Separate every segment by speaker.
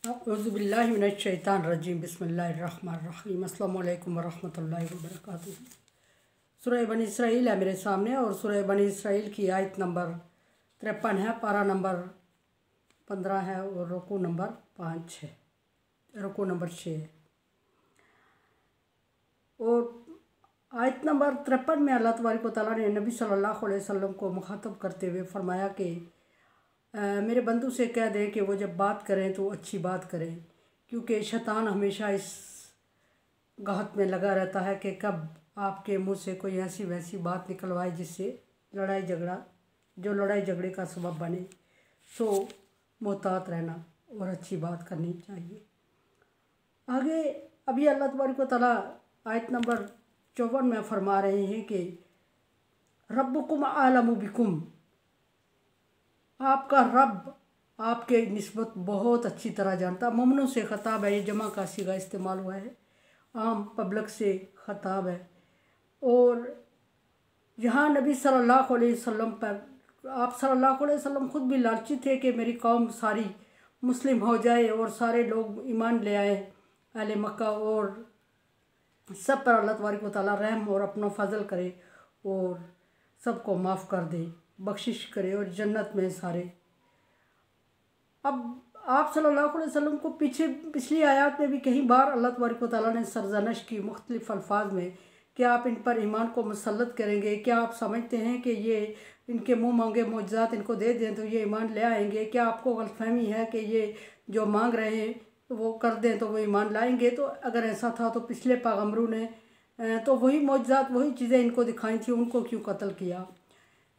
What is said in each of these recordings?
Speaker 1: औज़ुबिल्लाहिमिनश्शैतानिर्रजीम बिस्मिल्लाहिर्रहमानिर्रहीम अस्सलामु अलैकुम वरहमतुल्लाहि वबरकातुहू। सूरह बनी इसराइल है मेरे सामने और सूरह बनी इसराइल की आयत नंबर 53 है, पारा नंबर 15 है और रुकू नंबर 5 है, रुकू नंबर 6 है। और आयत नंबर 53 में अल्लाह तबारक व तआला ने नबी सल्लल्लाहु अलैहि वसल्लम को मुखातब करते हुए फरमाया कि मेरे बंदू से कह दें कि वो जब बात करें तो अच्छी बात करें, क्योंकि शैतान हमेशा इस घात में लगा रहता है कि कब आपके मुंह से कोई ऐसी वैसी बात निकलवाए जिससे लड़ाई झगड़े का सबब बने। सो मोहतात रहना और अच्छी बात करनी चाहिए। आगे अभी अल्लाह तबारक व तआला आयत नंबर 54 में फरमा रहे हैं कि रब्बुकुम आलमु बिकुम, आपका रब आपके निस्बत बहुत अच्छी तरह जानता। ममनू से ख़ताब है, ये जमा का सीगा इस्तेमाल हुआ है, आम पब्लिक से ख़ताब है। और यहाँ नबी सल्लल्लाहु अलैहि वसल्लम पर, आप सल्लल्लाहु अलैहि वसल्लम खुद भी लालची थे कि मेरी कौम सारी मुस्लिम हो जाए और सारे लोग ईमान ले आए अहले मक्का, और सब पर अल्लाह तबारक व तआला रहम और अपना फजल करे और सबको माफ़ कर दे, बख्शिश करे और जन्नत में सारे। अब आप सल्लल्लाहु अलैहि वसल्लम को पिछली आयत में भी कई बार अल्लाह तबारक व तआला ने सरजनश की मुख्तलिफ अल्फाज में कि आप इन पर ईमान को मुसल्लत करेंगे, क्या आप समझते हैं कि ये इनके मुँह मांगे मौजज़ात इनको दे दें तो ये ईमान ले आएंगे? क्या आपको गलतफहमी है कि ये जो मांग रहे हैं वो कर दें तो वो ईमान लाएंगे? तो अगर ऐसा था तो पिछले पैगम्बरों ने तो वही मौजज़ात वही चीज़ें इनको दिखाई थी, उनको क्यों कत्ल किया?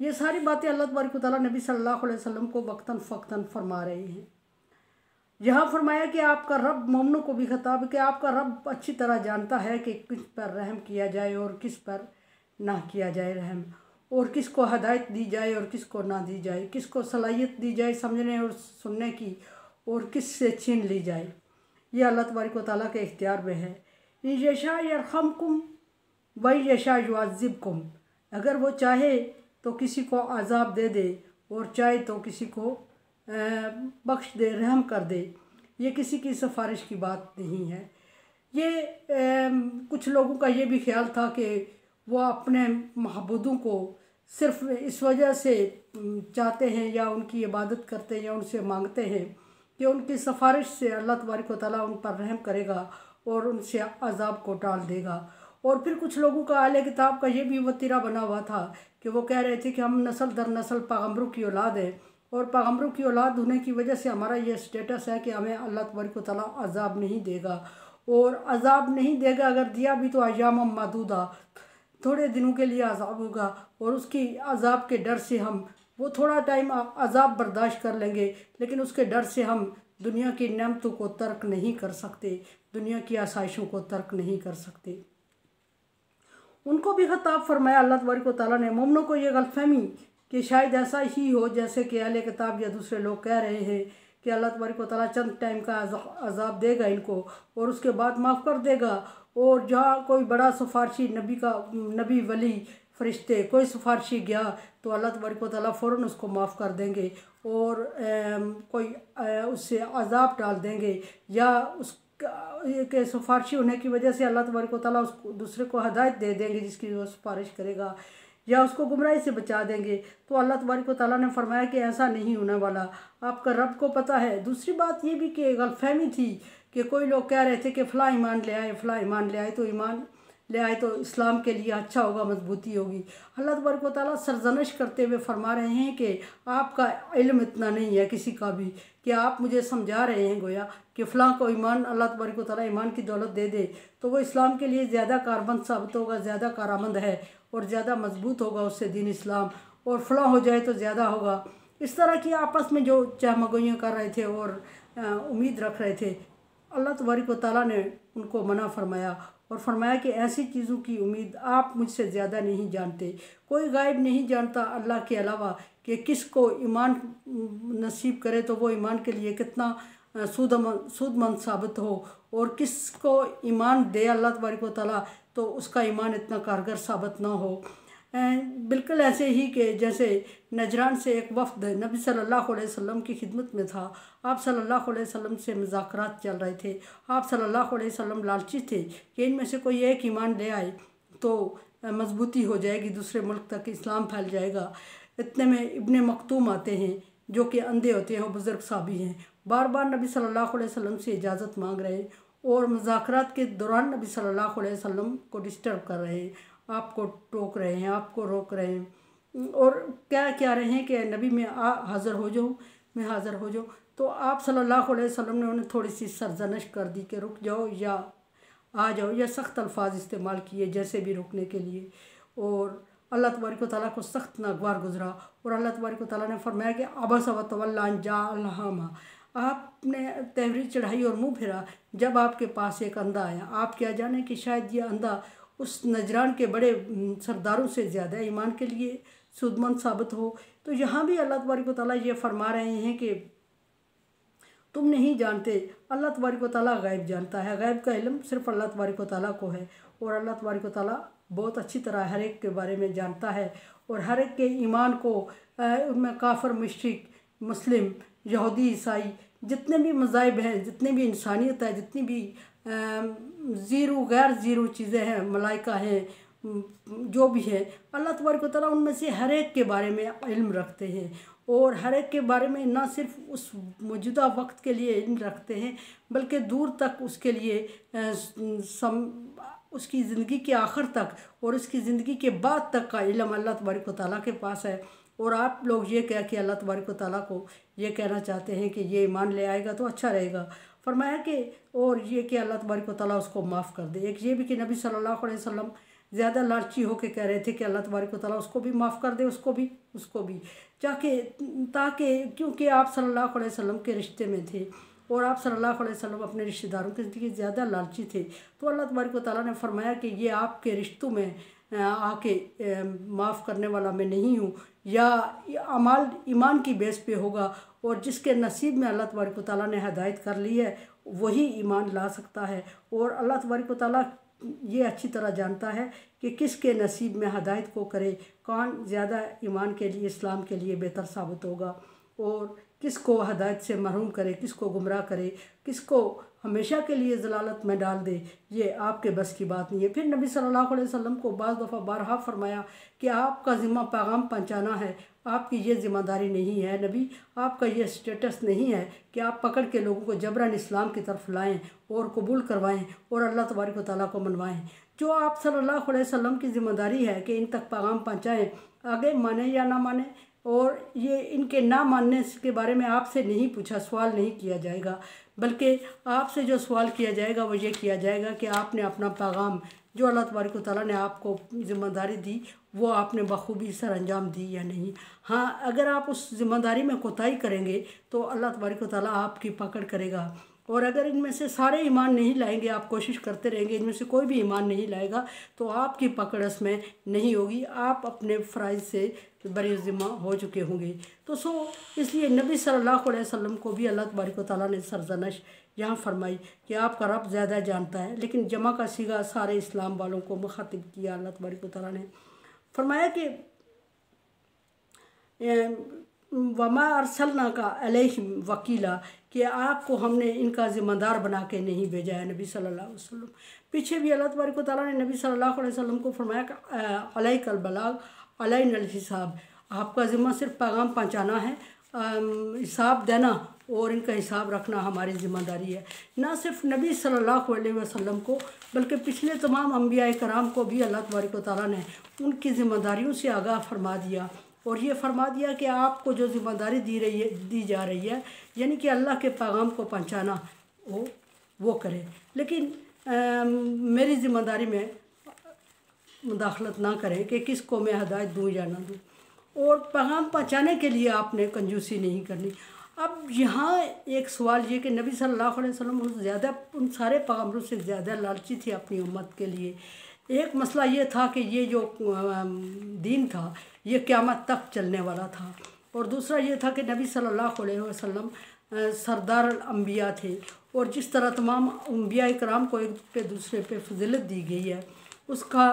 Speaker 1: ये सारी बातें अल्लाह तबारक व तआला नबी सल्लल्लाहु अलैहि वसल्लम को वक्तन फ़क्तन फरमा रहे हैं। यहाँ फरमाया कि आपका रब, मोमनों को भी खिताब कि आपका रब अच्छी तरह जानता है कि किस पर रहम किया जाए और किस पर ना किया जाए रहम, और किसको हदायत दी जाए और किसको ना दी जाए, किसको सलाहियत दी जाए समझने और सुनने की और किस से छीन ली जाए। ये अल्लाह तबारक व तआला के इख्तियार में है। यशा यरहमकुम व यशा युअज़्ज़िबकुम, अगर वो चाहे तो किसी को अज़ाब दे दे और चाहे तो किसी को बख्श दे, रहम कर दे। ये किसी की सिफारिश की बात नहीं है। ये कुछ लोगों का ये भी ख्याल था कि वो अपने महबूदों को सिर्फ इस वजह से चाहते हैं या उनकी इबादत करते हैं या उनसे मांगते हैं कि उनकी सिफारिश से अल्लाह तबारक व तआला उन पर रहम करेगा और उनसे अज़ाब को टाल देगा। और फिर कुछ लोगों का अहले किताब का ये भी वतीरा बना हुआ था कि वो कह रहे थे कि हम नस्ल दर नस्ल पैगम्बरों की औलाद है और पैगम्बरों की औलाद होने की वजह से हमारा ये स्टेटस है कि हमें अल्लाह तबारक व तआला अज़ाब नहीं देगा, और अज़ाब नहीं देगा, अगर दिया भी तो अय्याम मादूदा, थोड़े दिनों के लिए अज़ाब होगा, और उसकी अज़ाब के डर से हम वो थोड़ा टाइम अज़ाब बर्दाश्त कर लेंगे, लेकिन उसके डर से हम दुनिया की नेमतों को तर्क नहीं कर सकते, दुनिया की आसाइशों को तर्क नहीं कर सकते। उनको भी खिताब फरमाया अल्लाह तबारक व तआला ने। मोमनों को ये गलतफहमी कि शायद ऐसा ही हो जैसे कि अहले किताब या दूसरे लोग कह रहे हैं कि अल्लाह तबारक व तआला चंद टाइम का अज़ाब देगा इनको और उसके बाद माफ़ कर देगा, और जहाँ कोई बड़ा सिफारशी नबी वली फरिश्ते कोई सिफारशी गया तो अल्लाह तबारक व तआला फ़ौरन उसको माफ़ कर देंगे और कोई उससे अज़ाब डाल देंगे, या उस के सिफारशी होने की वजह से अल्लाह तबारक व तआला उसको दूसरे को हदायत दे देंगे जिसकी वो सिफारिश करेगा, या उसको गुमराही से बचा देंगे। तो अल्लाह तबारक व तआला ने फरमाया कि ऐसा नहीं होने वाला, आपका रब को पता है। दूसरी बात ये भी कि गलतफहमी थी कि कोई लोग कह रहे थे कि फ़लाँ ईमान ले आए, फ़लाँ ईमान ले आए, तो ईमान ले आए तो इस्लाम के लिए अच्छा होगा, मजबूती होगी। अल्लाह तबारक व तआला सरजनश करते हुए फरमा रहे हैं कि आपका इल्म इतना नहीं है किसी का भी कि आप मुझे समझा रहे हैं गोया कि फ़लाँ को ईमान अल्लाह तबारक व तआला ईमान की दौलत दे दे तो वो इस्लाम के लिए ज़्यादा कारबंद साबित होगा, ज़्यादा कारआमद है और ज़्यादा मजबूत होगा उससे दीन इस्लाम, और फ़लाँ हो जाए तो ज़्यादा होगा। इस तरह की आपस में जो चहमगोइयाँ कर रहे थे और उम्मीद रख रहे थे, अल्लाह तबारक व तआला ने उनको मना फरमाया और फरमाया कि ऐसी चीज़ों की उम्मीद आप मुझसे ज़्यादा नहीं जानते। कोई गायब नहीं जानता अल्लाह के अलावा कि किसको ईमान नसीब करे तो वो ईमान के लिए कितना सूदमंद साबित हो, और किसको ईमान दे अल्लाह तबारक व तआला तो उसका ईमान इतना कारगर साबित ना हो। बिल्कुल ऐसे ही कि जैसे नजरान से एक वफ़द नबी सल्लल्लाहु अलैहि वसल्लम की खिदमत में था। आप सल्लल्लाहु अलैहि वसल्लम से मुज़ाकरात चल रहे थे। आप सल्लल्लाहु अलैहि वसल्लम लालची थे कि इनमें से कोई एक ईमान ले आए तो मजबूती हो जाएगी, दूसरे मुल्क तक इस्लाम फैल जाएगा। इतने में इब्ने मखतूम आते हैं जो कि अंधे होते हैं, वो बुज़ुर्ग साहबी हैं। बार बार नबी सल्लल्लाहु अलैहि वसल्लम से इजाज़त मांग रहे हैं और मुज़ाकरात के दौरान नबी सल्लल्लाहु अलैहि वसल्लम को डिस्टर्ब कर रहे हैं, आपको टोक रहे हैं, आपको रोक रहे हैं और क्या रहे हैं कि नबी मैं हाज़िर हो जाऊँ, मैं हाज़िर हो जाऊँ। तो आप सल्लल्लाहु अलैहि वसल्लम ने उन्हें थोड़ी सी सरजनश कर दी कि रुक जाओ या आ जाओ, या सख्त अल्फाज इस्तेमाल किए जैसे भी रुकने के लिए। और अल्लाह तबारक व तआला को सख्त नागवार गुजरा और अल्लाह तबारक व तआला ने फरमाया कि अबस व तवल्ला अन जाअ, आपने तहरीर चढ़ाई और मुँह फिरा जब आपके पास एक अंधा आया। आप क्या जाने कि शायद ये अंधा उस नजरान के बड़े सरदारों से ज़्यादा ईमान के लिए सूदमंद साबित हो। तो यहाँ भी अल्लाह तबारक व तआला ये फरमा रहे हैं कि तुम नहीं जानते, अल्लाह तबारक व तआला गैब जानता है। गैब का इल्म सिर्फ अल्लाह तबारक व तआला को है और अल्लाह तबारक व तआला बहुत अच्छी तरह हर एक के बारे में जानता है और हर एक के ईमान को, उनमें काफर, मुश्रिक, मुस्लिम, यहूदी, ईसाई, जितने भी मज़ाहिब हैं, जितनी भी इंसानियत है, जितनी भी ज़ीरो गैर ज़ीरो चीज़ें हैं, मलाइका हैं, जो भी है, अल्लाह तबारक व तआला उनमें से हर एक के बारे में इल्म रखते हैं और हर एक के बारे में ना सिर्फ उस मौजूदा वक्त के लिए इल्म रखते हैं बल्कि दूर तक उसके लिए उसकी ज़िंदगी के आखिर तक और उसकी ज़िंदगी के बाद तक का इल्म अल्लाह तबारक व तआला के पास है। और आप लोग ये कह के अल्लाह तबारक व तआला को ये कहना चाहते हैं कि ये ईमान ले आएगा तो अच्छा रहेगा। फरमाया कि और ये कि अल्लाह तबारक व तआला उसको माफ़ कर दे। एक ये भी कि नबी सल्लल्लाहु अलैहि वसल्लम ज़्यादा लालची होकर कह रहे थे कि अल्लाह तबारक व तआला उसको भी माफ़ कर दे, उसको भी जाके, ताकि क्योंकि आप सल्लल्लाहु अलैहि वसल्लम के रिश्ते में थे और आप सल्लल्लाहु अलैहि वसल्लम अपने रिश्तेदारों के लिए ज़्यादा लालची थे। तो अल्लाह तबारक व तआला ने फरमाया कि ये आपके रिश्तों में आके माफ़ करने वाला मैं नहीं हूँ, या अमाल ईमान की बेस पे होगा और जिसके नसीब में अल्लाह तबारक व तआला ने हदायत कर ली है वही ईमान ला सकता है। और अल्लाह तबारक व तआला ये अच्छी तरह जानता है कि किसके नसीब में हदायत को करे, कौन ज़्यादा ईमान के लिए, इस्लाम के लिए बेहतर साबित होगा और किसको हदायत से महरूम करे, किसको गुमराह करे, किसको हमेशा के लिए ज़लालत में डाल दे, ये आपके बस की बात नहीं है। फिर नबी सल्लल्लाहु अलैहि वसल्लम को बाज़ दफ़ा बारहा फरमाया कि आपका ज़िम्मा पैगाम पहुँचाना है, आपकी ये ज़िम्मेदारी नहीं है नबी, आपका ये स्टेटस नहीं है कि आप पकड़ के लोगों को जबरन इस्लाम की तरफ लाएं और कबूल करवाएं और अल्लाह तबारक व तआला को मनवाएं। जो आप सल्लल्लाहु अलैहि वसल्लम की ज़िम्मेदारी है कि इन तक पैगाम पहुँचाएँ, आगे माने या ना माने, और ये इनके ना मानने के बारे में आपसे नहीं पूछा, सवाल नहीं किया जाएगा, बल्कि आपसे जो सवाल किया जाएगा वो ये किया जाएगा कि आपने अपना पैगाम जो अल्लाह तबारक व तआला ने आपको ज़िम्मेदारी दी वो आपने बखूबी सर अंजाम दी या नहीं। हाँ, अगर आप उस ज़िम्मेदारी में कोताही करेंगे तो अल्लाह तबारक व तआला आपकी पकड़ करेगा। और अगर इनमें से सारे ईमान नहीं लाएंगे, आप कोशिश करते रहेंगे, इनमें से कोई भी ईमान नहीं लाएगा तो आपकी पकड़ इसमें नहीं होगी, आप अपने फ़राइज़ से बरी ज़िम्मा हो चुके होंगे। तो इसलिए नबी सल्लल्लाहु अलैहि वसल्लम को भी अल्लाह तबारक व तआला ने सरजनश यहाँ फरमाई कि आपका रब ज़्यादा जानता है, लेकिन जमा का सीगा सारे इस्लाम वालों को मुखातिब किया। अल्लाह तबारक व तआला ने फरमाया कि वमा अरसलना का अलैहिम वकीला, कि आपको हमने इनका ज़िम्मेदार बना के नहीं भेजा है नबी सल्लल्लाहु अलैहि वसल्लम। पीछे भी अल्लाह तबारक व तआला ने नबी सल्लल्लाहु अलैहि वसल्लम को फरमाया कि अलैकल बलाग अलैनल हिसाब, आपका ज़िम्मा सिर्फ पैगाम पहुँचाना है, हिसाब देना और इनका हिसाब रखना हमारी ज़िम्मेदारी है। ना सिर्फ नबी सल्लल्लाहु अलैहि वसल्लम को बल्कि पिछले तमाम अम्बिया कराम को भी अल्लाह तबारक व तआला ने उनकी ज़िम्मेदारियों से आगाह फरमा दिया और ये फरमा दिया कि आपको जो ज़िम्मेदारी दी जा रही है, यानी कि अल्लाह के पैगाम को पहुँचाना, वो करे, लेकिन मेरी ज़िम्मेदारी में मुदाखलत ना करें कि किसको मैं हदायत दूँ या ना दूँ, और पैगाम पहुँचाने के लिए आपने कंजूसी नहीं करनी। अब यहाँ एक सवाल ये कि नबी सल्लल्लाहु अलैहि वसल्लम उन सारे पैगम्बरों से ज़्यादा लालची थे अपनी उम्मत के लिए। एक मसला ये था कि ये जो दीन था ये क़यामत तक चलने वाला था, और दूसरा ये था कि नबी सल्लल्लाहु अलैहि वसल्लम सरदार अम्बिया थे, और जिस तरह तमाम अम्बिया कराम को एक पे दूसरे पे फजीलत दी गई है उसका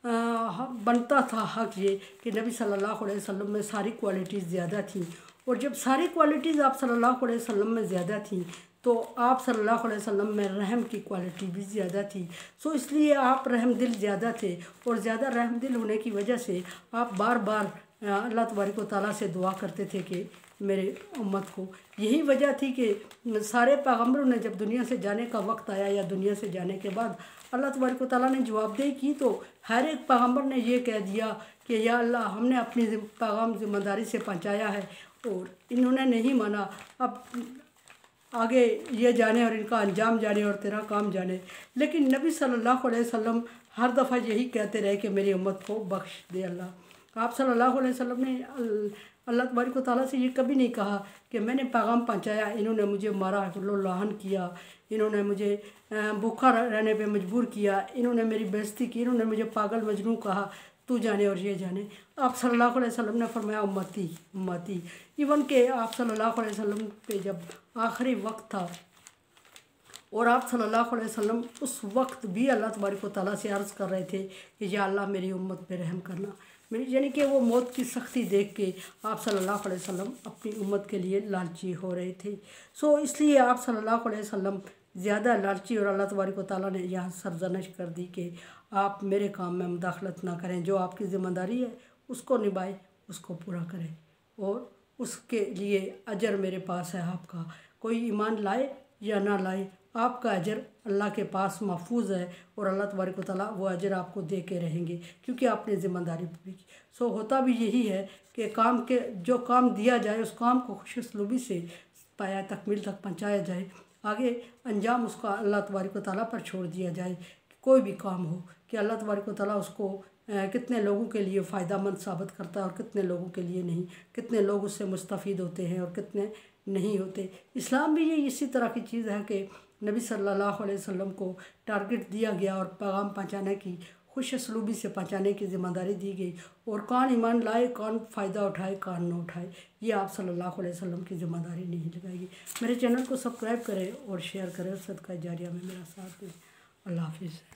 Speaker 1: बनता था हक ये कि नबी सल्लल्लाहु अलैहि वसल्लम में सारी क्वालिटीज़ ज़्यादा थी। और जब सारी क्वालिटीज़ आप सल्लल्लाहु अलैहि वसल्लम में ज़्यादा थी तो आप सल्लल्लाहु अलैहि वसल्लम में रहम की क्वालिटी भी ज़्यादा थी। सो इसलिए आप रहम दिल ज़्यादा थे और ज़्यादा रहम दिल होने की वजह से आप बार बार अल्लाह तबारक व तआला से दुआ करते थे कि मेरे उम्मत को। यही वजह थी कि सारे पैगम्बरों ने जब दुनिया से जाने का वक्त आया या दुनिया से जाने के बाद अल्लाह तबारक व तआला ने जवाबदेही की तो हर एक पैगम्बर ने ये कह दिया कि या अल्लाह हमने अपनी पैगाम ज़िम्मेदारी से पहुँचाया है और इन्होंने नहीं माना, अब आगे ये जाने और इनका अंजाम जाने और तेरा काम जाने। लेकिन नबी सल्लल्लाहु अलैहि वसल्लम हर दफ़ा यही कहते रहे कि मेरी उम्मत को बख्श दे अल्लाह। आप सल्लल्लाहु अलैहि वसल्लम ने अल्लाह तबारक व तआला से ये कभी नहीं कहा कि मैंने पैगाम पहुँचाया, इन्होंने मुझे मारा, लाहन किया, इन्होंने मुझे भूखा रहने पे मजबूर किया, इन्होंने मेरी बेइज्जती की, इन्होंने मुझे पागल मजनू कहा, तू जाने और ये जाने। आप सल्लल्लाहु अलैहि वसल्लम ने फरमाया उम्मती उम्मती। इवन के आप सल्लल्लाहु अलैहि वसल्लम पे जब आखिरी वक्त था और आप सल्लल्लाहु अलैहि वसल्लम उस वक्त भी अल्लाह तबारक व तआला से अर्ज़ कर रहे थे कि या अल्लाह मेरी उम्मत पे रहम करना। मेरी यानी कि वो मौत की सख्ती देख के आप सल्लल्लाहु अलैहि वसल्लम अपनी उम्मत के लिए लालची हो रहे थे। सो इसलिए आप सल्लल्लाहु अलैहि वसल्लम ज़्यादा लालची और अल्लाह तबारक व तआला ने यहाँ सरजनश कर दी कि आप मेरे काम में मुदाखलत ना करें, जो आपकी ज़िम्मेदारी है उसको निभाएं, उसको पूरा करें और उसके लिए अजर मेरे पास है आपका। कोई ईमान लाए या ना लाए, आपका अजर अल्लाह के पास महफूज है और अल्लाह तबारक व तआला वो अजर आपको दे के रहेंगे क्योंकि आपने ज़िम्मेदारी पूरी की। सो होता भी यही है कि काम के जो काम दिया जाए उस काम को खुश उसलूबी से पाया तकमील तक पहुँचाया जाए, आगे अंजाम उसका अल्लाह तबारक व तआला पर छोड़ दिया जाए। कोई भी काम हो कि अल्लाह तबारक व तआला उसको कितने लोगों के लिए फ़ायदेमंद साबित करता है और कितने लोगों के लिए नहीं, कितने लोग उससे मुस्तफ़ीद होते हैं और कितने नहीं होते। इस्लाम भी ये इसी तरह की चीज़ है कि नबी सल्लल्लाहु अलैहि वसल्लम को टारगेट दिया गया और पैगाम पहुँचाने की, खुश असलूबी से पहुँचाने की ज़िम्मेदारी दी गई और कौन ईमान लाए, कौन फ़ायदा उठाए, कौन न उठाए, ये आप सल्लल्लाहु अलैहि वसल्लम की ज़िम्मेदारी नहीं लगाएगी। मेरे चैनल को सब्सक्राइब करें और शेयर करें और सदका जारिया में मेरा साथ दें। अल्लाह हाफिज़।